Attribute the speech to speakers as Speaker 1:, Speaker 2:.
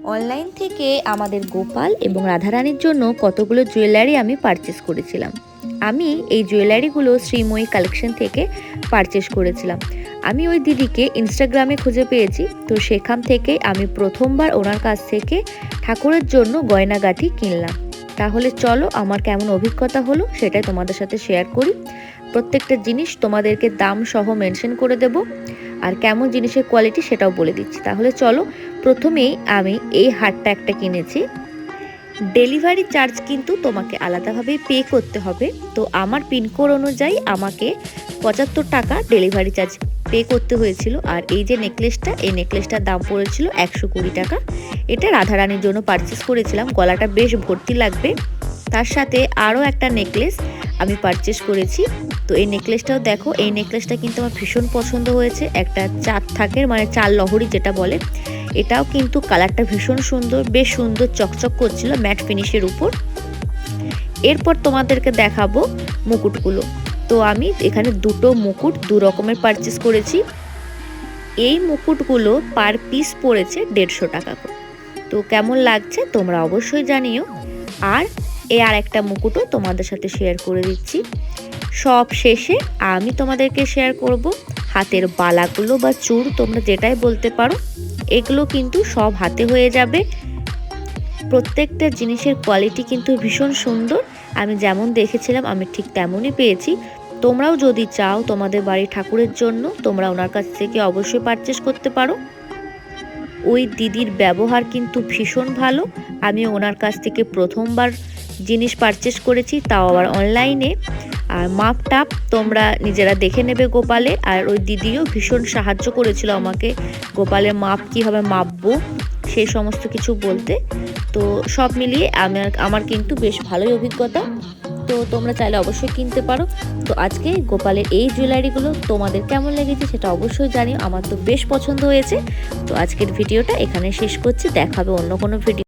Speaker 1: Online থেকে আমাদের গোপাল এবং রাধারানীর জন্য কতগুলো জুয়েলারি আমি পারচেস করেছিলাম। আমি এই জুয়েলারিগুলো শ্রীময়ী কালেকশন থেকে পারচেস করেছিলাম। আমি ওই দিদিকে ইনস্টাগ্রামে খুঁজে পেয়েছি, তো সেখান থেকে আমি প্রথমবার ওনার কাছ থেকে ঠাকুরের জন্য গয়নাগাটি কিনলাম। তাহলে চলো আমার কেমন অভিজ্ঞতা হলো সেটাই তোমাদের সাথে শেয়ার করি। প্রত্যেকটা জিনিস তোমাদেরকে দাম সহ মেনশন করে দেব, আর কেমন জিনিসের কোয়ালিটি সেটাও বলে দিচ্ছি। তাহলে চলো, প্রথমেই আমি এই হারটা একটা কিনেছি। ডেলিভারি চার্জ কিন্তু তোমাকে আলাদাভাবে পে করতে হবে। তো আমার পিনকোড অনুযায়ী আমাকে 75 টাকা ডেলিভারি চার্জ পে করতে হয়েছিল। আর এই যে নেকলেসটা, এই নেকলেসটার দাম পড়েছিল 120 টাকা। এটা রাধারানীর জন্য পারচেস করেছিলাম। গলাটা বেশ ভর্তি লাগবে। তার সাথে আরও একটা নেকলেস আমি পারচেস করেছি। তো এই নেকলেসটাও দেখো, এই নেকলেসটা কিন্তু আমার ভীষণ পছন্দ হয়েছে। একটা চাঁদ থাকের মানে চাল লহরি যেটা বলে, এটাও কিন্তু কালারটা ভীষণ সুন্দর, বেশ সুন্দর চকচক করছিল ম্যাট ফিনিশের উপর। এরপর তোমাদেরকে দেখাবো মুকুটগুলো। তো আমি এখানে দুটো মুকুট দু রকমের পারচেস করেছি। এই মুকুটগুলো পার পিস পড়েছে 150 টাকা করে। তো কেমন লাগছে তোমরা অবশ্যই জানিও। আর একটা মুকুটও তোমাদের সাথে শেয়ার করে দিচ্ছি। সব শেষে আমি তোমাদেরকে শেয়ার করব হাতের বালাগুলো বা চূড়, তোমরা যেটাই বলতে পারো। এগুলো কিন্তু সব হাতে হয়ে যাবে। প্রত্যেকটা জিনিসের কোয়ালিটি কিন্তু ভীষণ সুন্দর। আমি যেমন দেখেছিলাম আমি ঠিক তেমনই পেয়েছি। তোমরাও যদি চাও তোমাদের বাড়ি ঠাকুরের জন্য, তোমরা ওনার কাছ থেকে অবশ্যই পারচেস করতে পারো। ওই দিদির ব্যবহার কিন্তু ভীষণ ভালো। আমি ওনার কাছ থেকে প্রথমবার জিনিস পারচেস করেছি, তাও আবার অনলাইনে। আর মাপ টাপ তোমরা নিজেরা দেখে নেবে গোপালের। আর ওই দিদিও ভীষণ সাহায্য করেছিল আমাকে গোপালের মাপ কীভাবে মাপবো সেই সমস্ত কিছু বলতে। তো সব মিলিয়ে আমার কিন্তু বেশ ভালোই অভিজ্ঞতা। তো তোমরা চাইলে অবশ্যই কিনতে পারো। তো আজকে গোপালের এই জুয়েলারিগুলো তোমাদের কেমন লেগেছে সেটা অবশ্যই জানিও। আমার তো বেশ পছন্দ হয়েছে। তো আজকের ভিডিওটা এখানে শেষ করছি। দেখা হবে অন্য কোনো ভিডিও।